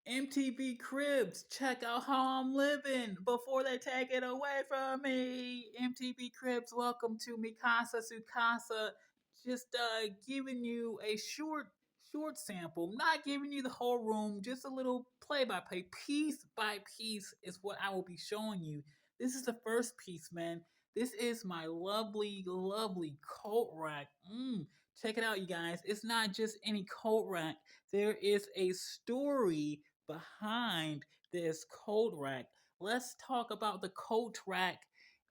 MTV Cribs, check out how I'm living before they take it away from me. MTV Cribs, welcome to Mikasa Sukasa. Just giving you a short sample, not giving you the whole room, just a little play by play, piece by piece is what I will be showing you. This is the first piece, man. This is my lovely coat rack. Check it out, you guys. It's not just any coat rack. There is a story behind this coat rack. Let's talk about the coat rack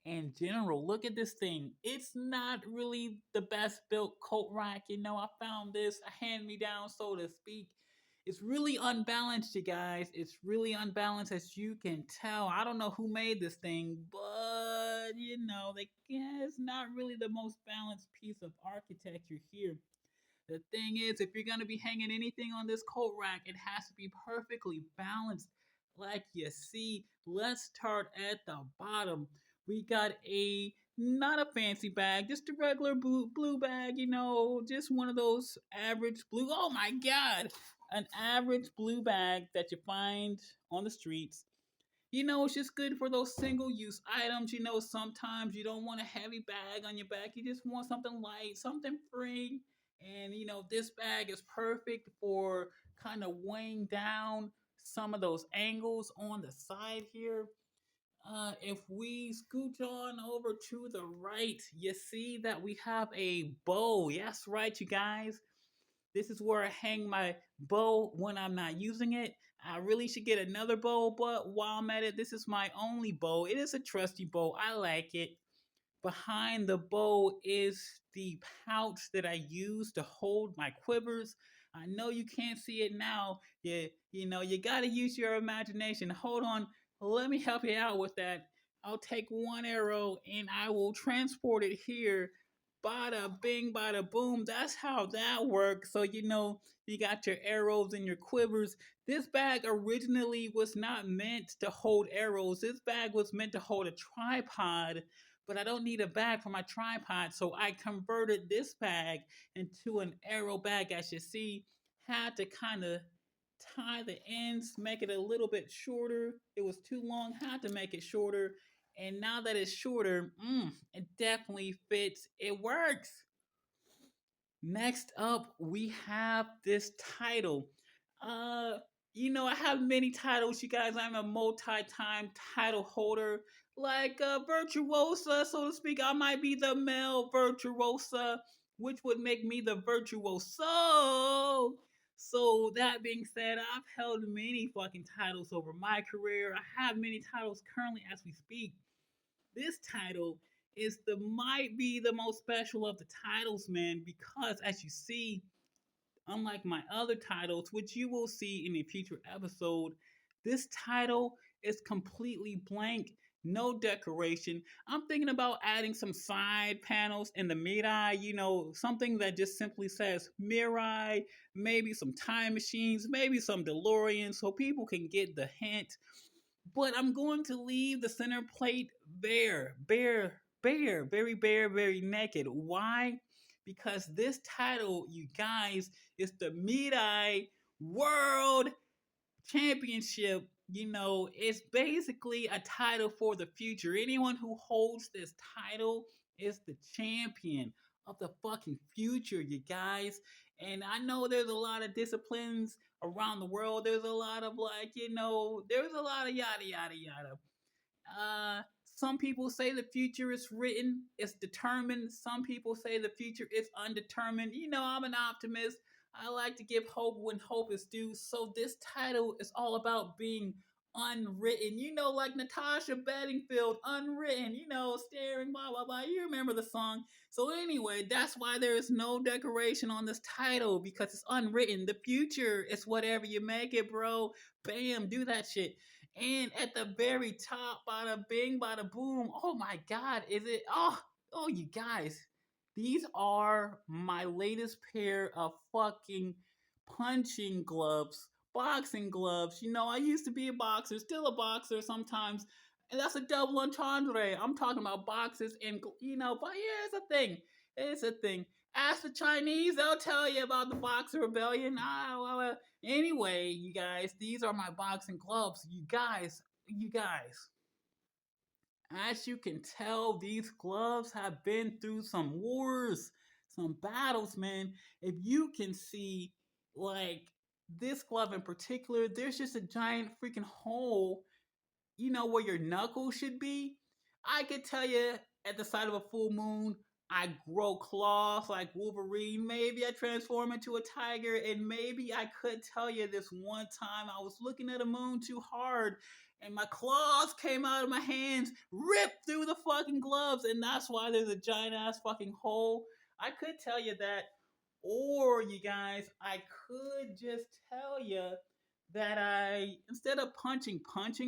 in general. Look at this thing. It's not really the best built coat rack. I found this a hand me down, so to speak. It's really unbalanced, you guys. It's really unbalanced, as you can tell. I don't know who made this thing, but it's not really the most balanced piece of architecture here. The thing is, if you're gonna be hanging anything on this coat rack, it has to be perfectly balanced, like you see. Let's start at the bottom. We got a not a fancy bag, just a regular blue bag. Just one of those average blue. Oh my God, an average blue bag that you find on the streets. It's just good for those single use items. Sometimes you don't want a heavy bag on your back. You just want something light, something free. And, this bag is perfect for kind of weighing down some of those angles on the side here. If we scooch on over to the right, you see that we have a bow. Yes, right, you guys. This is where I hang my bow when I'm not using it. I really should get another bow, but while I'm at it, this is my only bow. It is a trusty bow. I like it. Behind the bow is the pouch that I use to hold my quivers. I know you can't see it now. You gotta use your imagination. Hold on, let me help you out with that. I'll take one arrow and I will transport it here. Bada bing, bada boom. That's how that works. So you got your arrows and your quivers. This bag originally was not meant to hold arrows. This bag was meant to hold a tripod, but I don't need a bag for my tripod, so I converted this bag into an arrow bag. As you see, had to kind of tie the ends, make it a little bit shorter. It was too long, had to make it shorter. And now that it's shorter, it definitely fits. It works. Next up, we have this title. Uh, I have many titles, you guys. I'm a multi-time title holder, like virtuosa, so to speak. I might be the male virtuosa, which would make me the virtuoso. So that being said, I've held many fucking titles over my career. I have many titles currently as we speak. This title is the might be the most special of the titles, man, because as you see, unlike my other titles, which you will see in a future episode, this title is completely blank. No decoration. I'm thinking about adding some side panels in the Mirai, something that just simply says Mirai, maybe some time machines, maybe some DeLorean, so people can get the hint. But I'm going to leave the center plate very bare, very naked. Why? Because this title, you guys, is the Mirai World Championship. It's basically a title for the future. Anyone who holds this title is the champion of the fucking future, you guys. And I know there's a lot of disciplines around the world. There's a lot of there's a lot of yada yada yada. Some people say the future is written, it's determined. Some people say the future is undetermined. I'm an optimist. I like to give hope when hope is due. So this title is all about being unwritten. Like Natasha Bedingfield, unwritten. Staring, blah blah blah. You remember the song. So anyway, that's why there is no decoration on this title because it's unwritten. The future is whatever you make it, bro. Bam, do that shit. And at the very top, bada bing, bada boom. Oh my God, is it? Oh, you guys, these are my latest pair of fucking punching gloves, boxing gloves. I used to be a boxer, still a boxer sometimes, and that's a double entendre. I'm talking about boxes and but yeah, it's a thing. It's a thing. Ask the Chinese, they'll tell you about the Boxer Rebellion. Anyway, you guys, these are my boxing gloves. You guys, as you can tell, these gloves have been through some wars, some battles, man. If you can see, like, this glove in particular, there's just a giant freaking hole, where your knuckles should be. I could tell you at the sight of a full moon, I grow claws like Wolverine. Maybe I transform into a tiger, and maybe I could tell you this one time I was looking at a moon too hard. And my claws came out of my hands, ripped through the fucking gloves, and that's why there's a giant ass fucking hole. I could tell you that, or you guys, I could just tell you that instead of punching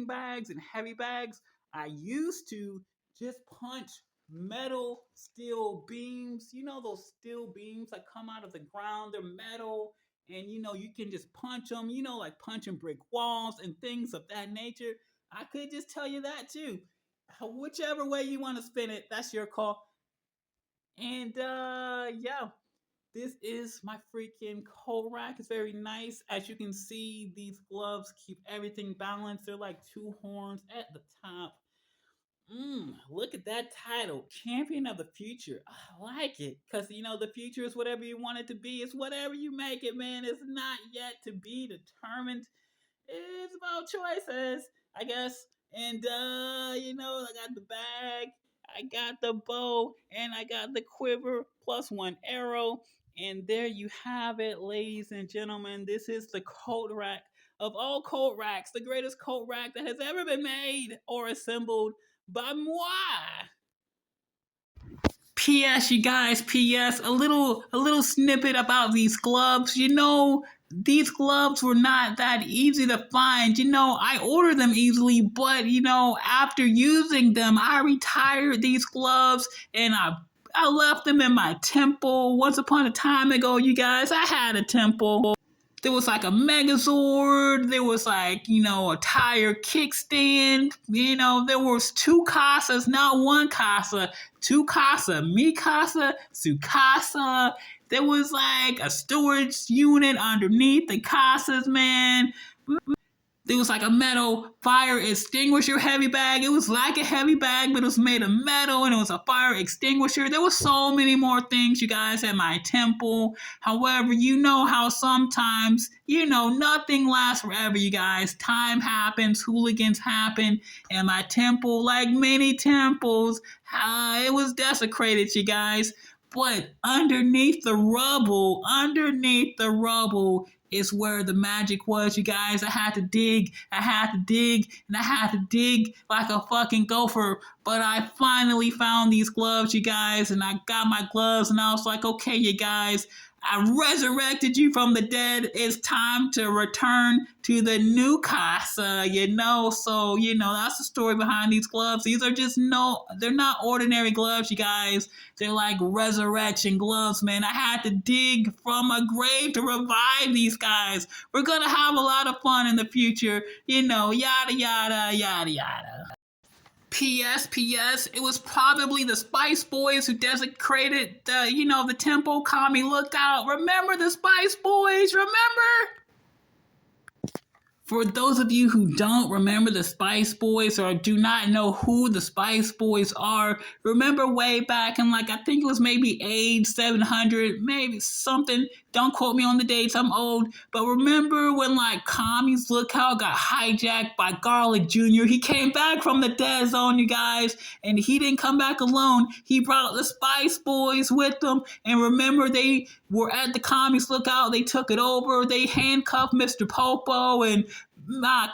bags and heavy bags, I used to just punch metal steel beams. You know those steel beams that come out of the ground? They're metal, and you can just punch them, like punching brick walls and things of that nature. I could just tell you that too. Whichever way you want to spin it, that's your call. And yeah, this is my freaking Coatrack. It's very nice. As you can see, these gloves keep everything balanced. They're like two horns at the top. Look at that title, Champion of the Future. I like it because the future is whatever you want it to be. It's whatever you make it, man. It's not yet to be determined. It's about choices, I guess. And I got the bag, I got the bow, and I got the quiver plus one arrow. And there you have it, ladies and gentlemen. This is the Coatrack of all Coatracks, the greatest Coatrack that has ever been made or assembled by moi. P.S. You guys, P.S. A little snippet about these gloves. These gloves were not that easy to find. I ordered them easily, but after using them, I retired these gloves and I left them in my temple. Once upon a time ago, you guys, I had a temple. There was like a Megazord. There was like, a tire kickstand. There was two casas, not one casa, two casa, mi casa, su casa. There was like a storage unit underneath the casas, man. There was like a metal fire extinguisher heavy bag. It was like a heavy bag, but it was made of metal and it was a fire extinguisher. There was so many more things, you guys, at my temple. However, you know how sometimes, nothing lasts forever, you guys. Time happens, hooligans happen, and my temple, like many temples, it was desecrated, you guys. But underneath the rubble, is where the magic was, you guys. I had to dig, and I had to dig like a fucking gopher. But I finally found these gloves, you guys, and I got my gloves, and I was like, okay, you guys, I resurrected you from the dead. It's time to return to the new casa, So, that's the story behind these gloves. These are they're not ordinary gloves, you guys. They're like resurrection gloves, man. I had to dig from a grave to revive these guys. We're gonna have a lot of fun in the future, yada, yada, yada, yada. P.S. It was probably the Spice Boys who desecrated the temple. Kami, look out. Remember the Spice Boys? Remember? For those of you who don't remember the Spice Boys or do not know who the Spice Boys are, remember way back in I think it was maybe age 700, maybe something. Don't quote me on the dates, I'm old. But remember when Kami's Lookout got hijacked by Garlic Jr.? He came back from the dead zone, you guys, and he didn't come back alone. He brought the Spice Boys with him. And remember, they were at the Kami's Lookout. They took it over. They handcuffed Mr. Popo and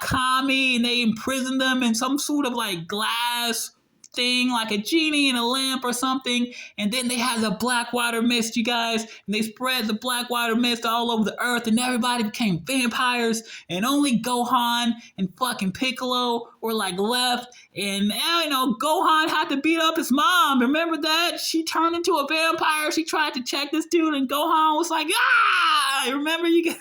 Kami, and they imprisoned them in some sort of glass thing, like a genie in a lamp or something. And then they had the black water mist, you guys, and they spread the black water mist all over the earth, and everybody became vampires, and only Gohan and fucking Piccolo were left. And Gohan had to beat up his mom. Remember that? She turned into a vampire. She tried to check this dude, and Gohan was like, ah! Remember, you guys?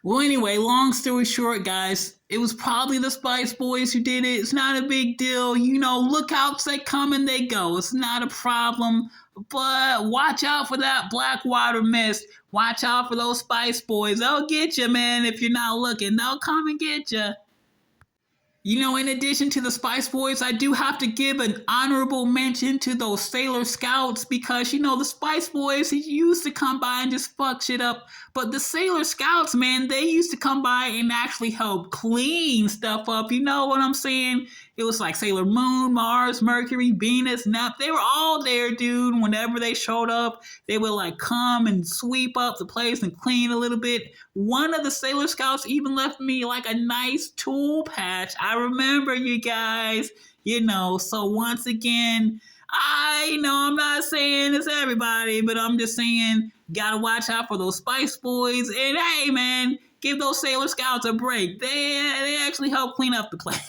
Well, anyway, long story short, guys, it was probably the Spice Boys who did it. It's not a big deal. Lookouts, they come and they go. It's not a problem. But watch out for that black water mist. Watch out for those Spice Boys. They'll get you, man, if you're not looking. They'll come and get you. You know, in addition to the Spice Boys, I do have to give an honorable mention to those Sailor Scouts because, you know, the Spice Boys, he used to come by and just fuck shit up. But the Sailor Scouts, man, they used to come by and actually help clean stuff up. You know what I'm saying? It was like Sailor Moon, Mars, Mercury, Venus, Neptune. They were all there, dude. Whenever they showed up, they would like come and sweep up the place and clean a little bit. One of the Sailor Scouts even left me like a nice tool patch. I remember, you guys, you know. So once again, I know I'm not saying it's everybody, but I'm just saying gotta watch out for those Spice Boys. And hey, man, give those Sailor Scouts a break. They actually help clean up the place.